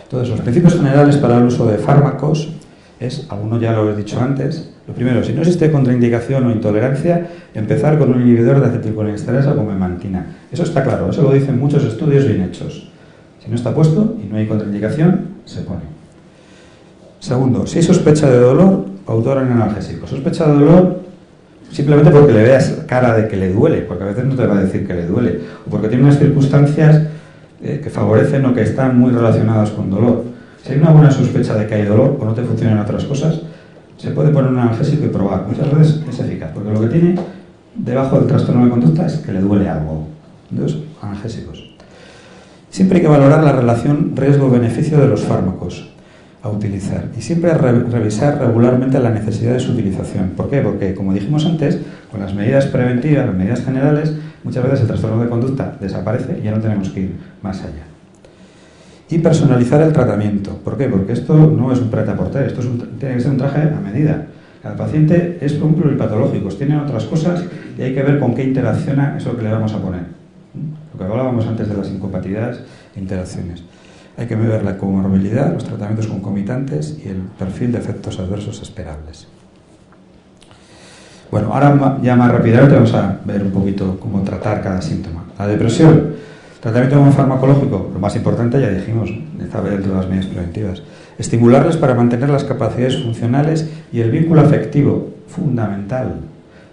Entonces, los principios generales para el uso de fármacos es, alguno ya lo he dicho antes, lo primero, si no existe contraindicación o intolerancia, empezar con un inhibidor de acetilcolinesterasa como memantina. Eso está claro, eso lo dicen muchos estudios bien hechos. Si no está puesto y no hay contraindicación, se pone. Segundo, si hay sospecha de dolor, autor en analgésico. Sospecha de dolor simplemente porque le veas cara de que le duele, porque a veces no te va a decir que le duele, o porque tiene unas circunstancias que favorecen o que están muy relacionadas con dolor. Si hay una buena sospecha de que hay dolor o no te funcionan otras cosas, se puede poner un analgésico y probar. Muchas veces es eficaz, porque lo que tiene debajo del trastorno de conducta es que le duele algo. Entonces, analgésicos. Siempre hay que valorar la relación riesgo-beneficio de los fármacos a utilizar y siempre revisar regularmente la necesidad de su utilización. ¿Por qué? Porque, como dijimos antes, con las medidas preventivas, las medidas generales, muchas veces el trastorno de conducta desaparece y ya no tenemos que ir más allá. Y personalizar el tratamiento. ¿Por qué? Porque esto no es un prêt-à-porter, esto tiene que ser un traje a medida. Cada paciente es pluripatológicos, tienen otras cosas y hay que ver con qué interacciona eso que le vamos a poner. Lo que hablábamos antes de las incompatibilidades e interacciones. Hay que ver la comorbilidad, los tratamientos concomitantes y el perfil de efectos adversos esperables. Bueno, ahora ya más rápidamente vamos a ver un poquito cómo tratar cada síntoma. La depresión, tratamiento farmacológico, lo más importante ya dijimos, está dentro de las medidas preventivas. Estimularles para mantener las capacidades funcionales y el vínculo afectivo, fundamental.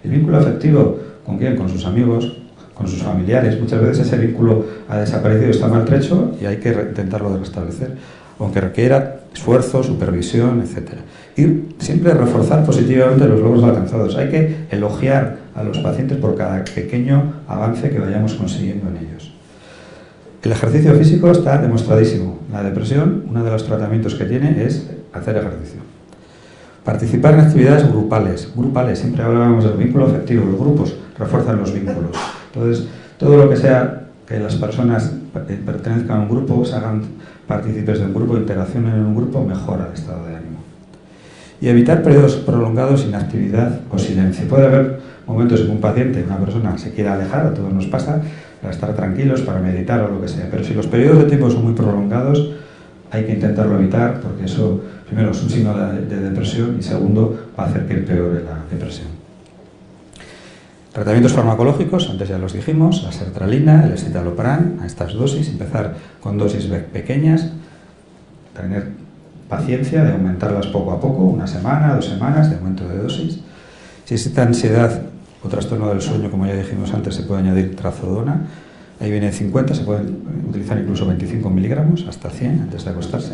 El vínculo afectivo, ¿con quién? Con sus amigos, con sus familiares. Muchas veces ese vínculo ha desaparecido, está maltrecho y hay que intentarlo de restablecer, aunque requiera esfuerzo, supervisión, etc. Y siempre reforzar positivamente los logros alcanzados. Hay que elogiar a los pacientes por cada pequeño avance que vayamos consiguiendo en ellos. El ejercicio físico está demostradísimo. La depresión, uno de los tratamientos que tiene es hacer ejercicio. Participar en actividades grupales. Grupales, siempre hablábamos del vínculo afectivo. Los grupos refuerzan los vínculos. Entonces, todo lo que sea que las personas pertenezcan a un grupo, se hagan partícipes de un grupo, interaccionen en un grupo, mejora el estado de ánimo. Y evitar periodos prolongados sin actividad o silencio. Puede haber momentos en que un paciente, una persona, se quiera alejar, a todos nos pasa, para estar tranquilos, para meditar o lo que sea. Pero si los periodos de tiempo son muy prolongados, hay que intentarlo evitar, porque eso, primero, es un signo de depresión y segundo, va a hacer que empeore la depresión. Tratamientos farmacológicos, antes ya los dijimos, la sertralina, el escitalopram, a estas dosis, empezar con dosis pequeñas, tener paciencia de aumentarlas poco a poco, 1 semana, 2 semanas de aumento de dosis. Si existe ansiedad o trastorno del sueño, como ya dijimos antes, se puede añadir trazodona, ahí viene 50, se pueden utilizar incluso 25 miligramos, hasta 100 antes de acostarse,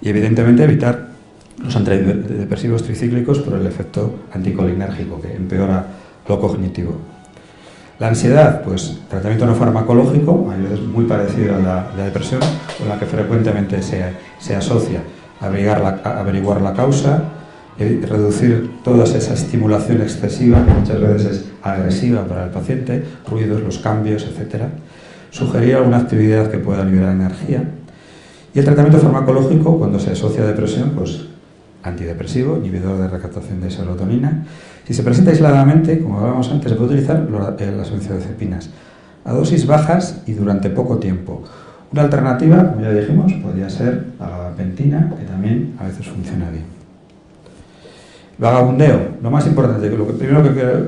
y evidentemente evitar los antidepresivos tricíclicos por el efecto anticolinérgico, que empeora lo cognitivo. La ansiedad, pues tratamiento no farmacológico, a veces muy parecido a la depresión, con la que frecuentemente se asocia, averiguar la causa, reducir toda esa estimulación excesiva, que muchas veces es agresiva para el paciente, ruidos, los cambios, etc. Sugerir alguna actividad que pueda liberar energía. Y el tratamiento farmacológico, cuando se asocia a depresión, pues antidepresivo, inhibidor de recaptación de serotonina. Si se presenta aisladamente, como hablábamos antes, se puede utilizar las benzodiazepinas a dosis bajas y durante poco tiempo. Una alternativa, como ya dijimos, podría ser la gabapentina, que también a veces funciona bien. Vagabundeo, lo más importante, lo que primero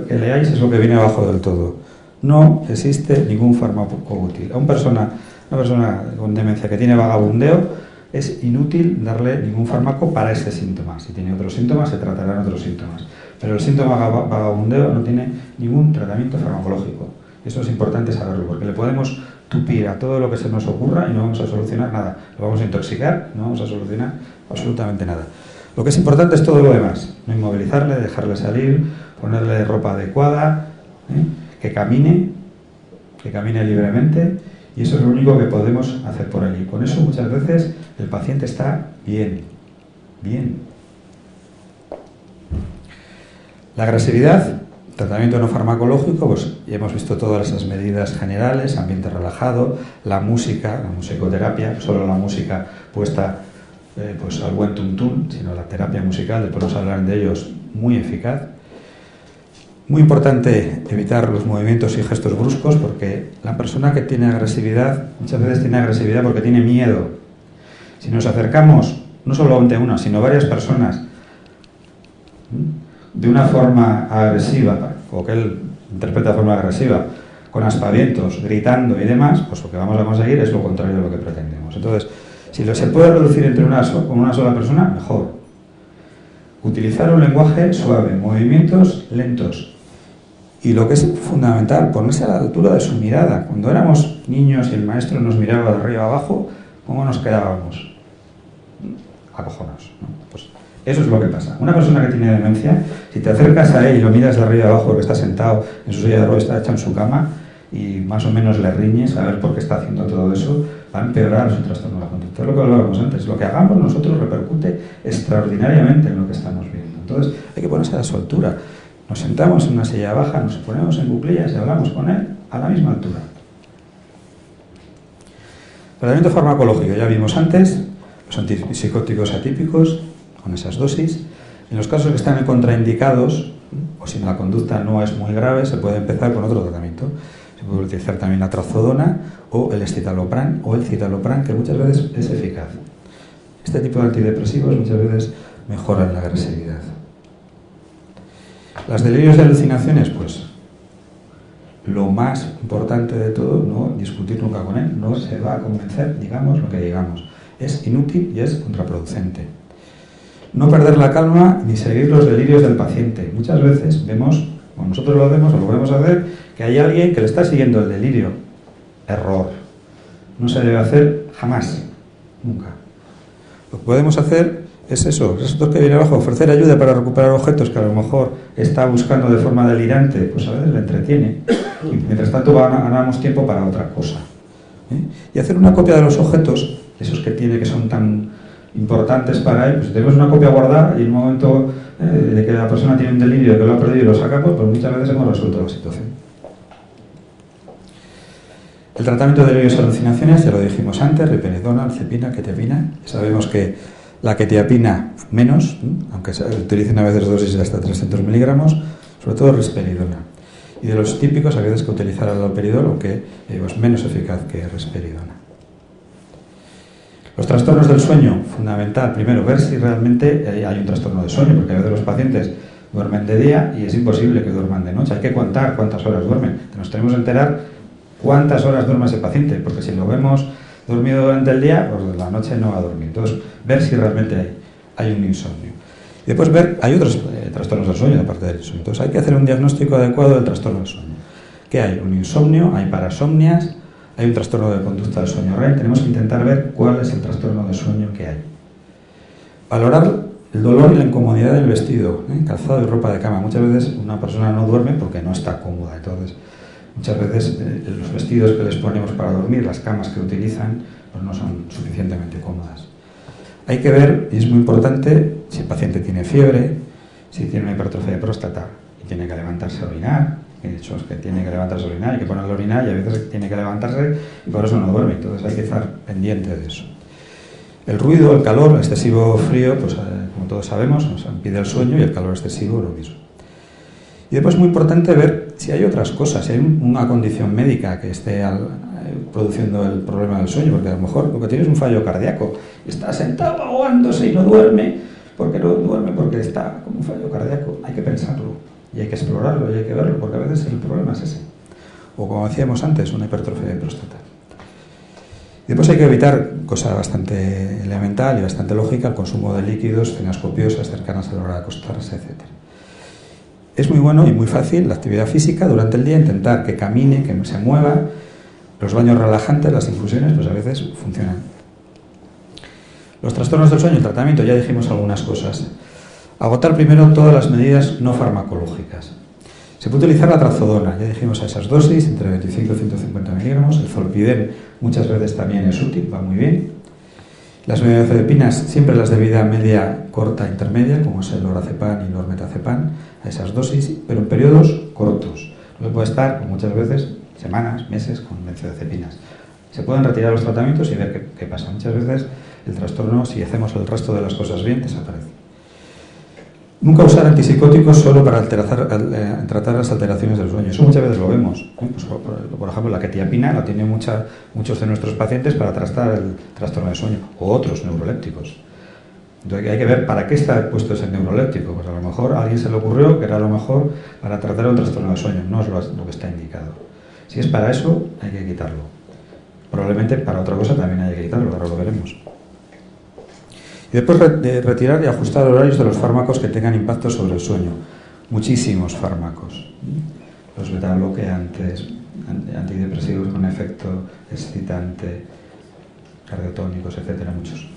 que leáis es lo que viene abajo del todo. No existe ningún fármaco útil. A una persona con demencia que tiene vagabundeo es inútil darle ningún fármaco para ese síntoma. Si tiene otros síntomas, se tratarán otros síntomas. Pero el síntoma vagabundeo no tiene ningún tratamiento farmacológico. Eso es importante saberlo, porque le podemos tupir a todo lo que se nos ocurra y no vamos a solucionar nada. Lo vamos a intoxicar, no vamos a solucionar absolutamente nada. Lo que es importante es todo lo demás. No inmovilizarle, dejarle salir, ponerle ropa adecuada, que camine libremente, y eso es lo único que podemos hacer por allí. Con eso muchas veces el paciente está bien. La agresividad, tratamiento no farmacológico, pues ya hemos visto todas esas medidas generales, ambiente relajado, la musicoterapia, solo la música puesta pues al buen tuntún, sino la terapia musical, después nos hablarán de ellos, muy eficaz. Muy importante evitar los movimientos y gestos bruscos, porque la persona que tiene agresividad, muchas veces tiene agresividad porque tiene miedo. Si nos acercamos, no solamente a una, sino varias personas, de una forma agresiva, o que él interpreta de forma agresiva, con aspavientos, gritando y demás, pues lo que vamos a conseguir es lo contrario de lo que pretendemos. Entonces, si se puede reducir con una sola persona, mejor. Utilizar un lenguaje suave, movimientos lentos. Y lo que es fundamental, ponerse a la altura de su mirada. Cuando éramos niños y el maestro nos miraba de arriba abajo, ¿cómo nos quedábamos? Acojonados, ¿no? Pues eso es lo que pasa. Una persona que tiene demencia, si te acercas a él y lo miras de arriba abajo porque está sentado en su silla de ruedas, está hecho en su cama, y más o menos le riñes a ver por qué está haciendo todo eso, va a empeorar su trastorno de la conducta. Es lo que hablábamos antes. Lo que hagamos nosotros repercute extraordinariamente en lo que estamos viendo. Entonces hay que ponerse a su altura. Nos sentamos en una silla baja, nos ponemos en cuclillas y hablamos con él a la misma altura. Tratamiento farmacológico, ya vimos antes, los antipsicóticos atípicos, con esas dosis. En los casos que están contraindicados, o si la conducta no es muy grave, se puede empezar con otro tratamiento. Se puede utilizar también la trazodona o el escitalopram o el citalopram, que muchas veces es eficaz. Este tipo de antidepresivos muchas veces mejoran la agresividad. Las delirios y alucinaciones, pues lo más importante de todo, no discutir nunca con él, no se va a convencer, digamos lo que digamos. Es inútil y es contraproducente. No perder la calma ni seguir los delirios del paciente. Muchas veces vemos, o nosotros lo vemos o lo podemos hacer, que hay alguien que le está siguiendo el delirio. Error. No se debe hacer jamás, nunca. Lo que podemos hacer es eso, esto que viene abajo, ofrecer ayuda para recuperar objetos que a lo mejor está buscando de forma delirante, pues a veces le entretiene. Y mientras tanto ganamos tiempo para otra cosa. Y hacer una copia de los objetos, esos que tiene que son tan importantes para él, pues si tenemos una copia guardada y en un momento de que la persona tiene un delirio que lo ha perdido y lo sacamos, pues muchas veces hemos resuelto la situación. El tratamiento de delirios y alucinaciones, ya lo dijimos antes, risperidona, alcepina, quetiapina. Sabemos que la quetiapina menos, aunque se utilicen a veces dosis de hasta 300 miligramos, sobre todo risperidona. Y de los típicos, a veces que utilizar el haloperidol, aunque es menos eficaz que risperidona. Los trastornos del sueño, fundamental, primero, ver si realmente hay un trastorno de sueño, porque a veces los pacientes duermen de día y es imposible que duerman de noche. Hay que contar cuántas horas duermen. Nos tenemos que enterar cuántas horas duerme ese paciente, porque si lo vemos dormido durante el día, pues la noche no va a dormir. Entonces, ver si realmente hay un insomnio. Y después ver, hay otros trastornos del sueño, aparte del insomnio. Entonces, hay que hacer un diagnóstico adecuado del trastorno del sueño. ¿Qué hay? Un insomnio, hay parasomnias, hay un trastorno de conducta del sueño REM. Tenemos que intentar ver cuál es el trastorno de sueño que hay. Valorar el dolor y la incomodidad del vestido, calzado y ropa de cama. Muchas veces una persona no duerme porque no está cómoda. Entonces, muchas veces los vestidos que les ponemos para dormir, las camas que utilizan, pues no son suficientemente cómodas. Hay que ver, y es muy importante, si el paciente tiene fiebre, si tiene una hipertrofia de próstata y tiene que levantarse a orinar. De hecho, es que tiene que levantarse a orinar, hay que ponerle a orinar y a veces tiene que levantarse y por eso no duerme. Entonces hay que estar pendiente de eso. El ruido, el calor, el excesivo frío, pues como todos sabemos, nos impide el sueño, y el calor excesivo lo mismo. Y después es muy importante ver si hay otras cosas, si hay una condición médica que esté produciendo el problema del sueño, porque a lo mejor lo que tiene es un fallo cardíaco, y está sentado ahogándose y no duerme, ¿Por qué no duerme? Porque está con un fallo cardíaco. Hay que pensarlo y hay que explorarlo y hay que verlo, porque a veces el problema es ese. O como decíamos antes, una hipertrofia de próstata. Y después hay que evitar, cosa bastante elemental y bastante lógica, el consumo de líquidos, cenas copiosas, cercanas a la hora de acostarse, etc. Es muy bueno y muy fácil la actividad física durante el día, intentar que camine, que se mueva. Los baños relajantes, las infusiones, pues a veces funcionan. Los trastornos del sueño, el tratamiento, ya dijimos algunas cosas. Agotar primero todas las medidas no farmacológicas. Se puede utilizar la trazodona, ya dijimos a esas dosis, entre 25 y 150 miligramos. El zolpidem muchas veces también es útil, va muy bien. Las benzodiazepinas, siempre las de vida media, corta, intermedia, como es el lorazepam y el normetazepam, a esas dosis, pero en periodos cortos. No se puede estar, muchas veces, semanas, meses con benzodiazepinas. Se pueden retirar los tratamientos y ver qué pasa. Muchas veces el trastorno, si hacemos el resto de las cosas bien, desaparece. Nunca usar antipsicóticos solo para tratar las alteraciones del sueño. Eso muchas veces lo vemos. Pues, por ejemplo, la quetiapina la tienen muchos de nuestros pacientes para tratar el trastorno del sueño, o otros neurolépticos. Entonces hay que ver para qué está puesto ese neuroléptico. Pues a lo mejor a alguien se le ocurrió que era lo mejor para tratar un trastorno del sueño. No es lo que está indicado. Si es para eso, hay que quitarlo. Probablemente para otra cosa también hay que quitarlo, ahora lo veremos. Y después retirar y ajustar horarios de los fármacos que tengan impacto sobre el sueño. Muchísimos fármacos. Los beta-bloqueantes, antidepresivos con efecto excitante, cardiotónicos, etcétera, muchos.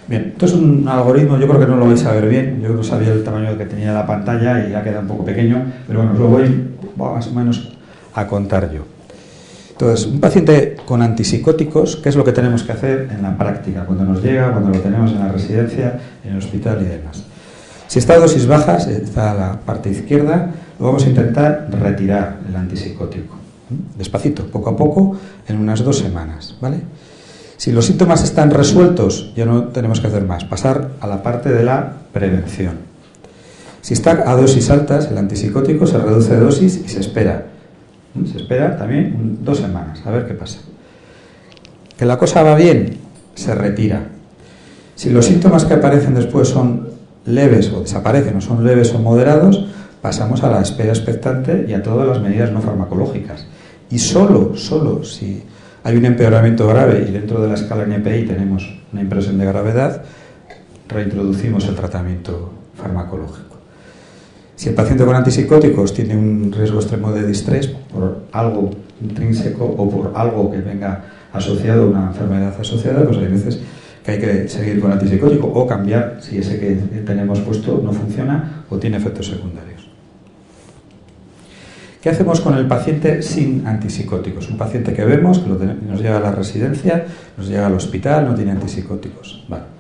Bien, esto es un algoritmo, yo creo que no lo vais a ver bien. Yo no sabía el tamaño que tenía la pantalla y ya queda un poco pequeño, pero bueno, os lo voy más o menos a contar yo. Entonces, un paciente con antipsicóticos, ¿qué es lo que tenemos que hacer en la práctica? Cuando nos llega, cuando lo tenemos en la residencia, en el hospital y demás. Si está a dosis bajas, está a la parte izquierda, lo vamos a intentar retirar el antipsicótico. Despacito, poco a poco, en unas 2 semanas, ¿vale? Si los síntomas están resueltos, ya no tenemos que hacer más, pasar a la parte de la prevención. Si está a dosis altas, el antipsicótico se reduce de dosis y se espera. Se espera también 2 semanas, a ver qué pasa. Que la cosa va bien, se retira. Si los síntomas que aparecen después son leves o desaparecen o son leves o moderados, pasamos a la espera expectante y a todas las medidas no farmacológicas. Y solo si hay un empeoramiento grave y dentro de la escala NPI tenemos una impresión de gravedad, reintroducimos el tratamiento farmacológico. Si el paciente con antipsicóticos tiene un riesgo extremo de distrés por algo intrínseco o por algo que venga asociado a una enfermedad asociada, pues hay veces que hay que seguir con antipsicótico o cambiar si ese que tenemos puesto no funciona o tiene efectos secundarios. ¿Qué hacemos con el paciente sin antipsicóticos? Un paciente que vemos, que nos llega a la residencia, nos llega al hospital, no tiene antipsicóticos. Vale.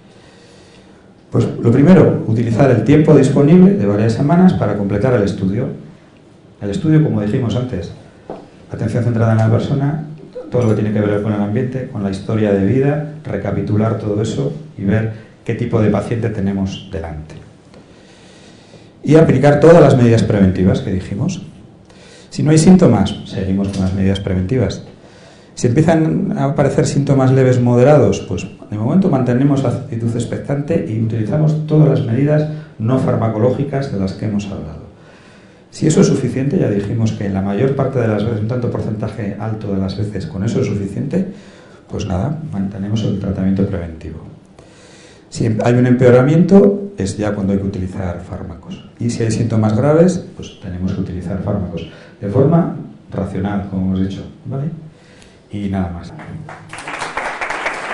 Pues lo primero, utilizar el tiempo disponible de varias semanas para completar el estudio. El estudio, como dijimos antes, atención centrada en la persona, todo lo que tiene que ver con el ambiente, con la historia de vida, recapitular todo eso y ver qué tipo de paciente tenemos delante. Y aplicar todas las medidas preventivas que dijimos. Si no hay síntomas, seguimos con las medidas preventivas. Si empiezan a aparecer síntomas leves moderados, pues de momento mantenemos la actitud expectante y utilizamos todas las medidas no farmacológicas de las que hemos hablado. Si eso es suficiente, ya dijimos que la mayor parte de las veces, un tanto porcentaje alto de las veces con eso es suficiente, pues nada, mantenemos el tratamiento preventivo. Si hay un empeoramiento, es ya cuando hay que utilizar fármacos. Y si hay síntomas graves, pues tenemos que utilizar fármacos de forma racional, como hemos dicho, ¿vale? Y nada más.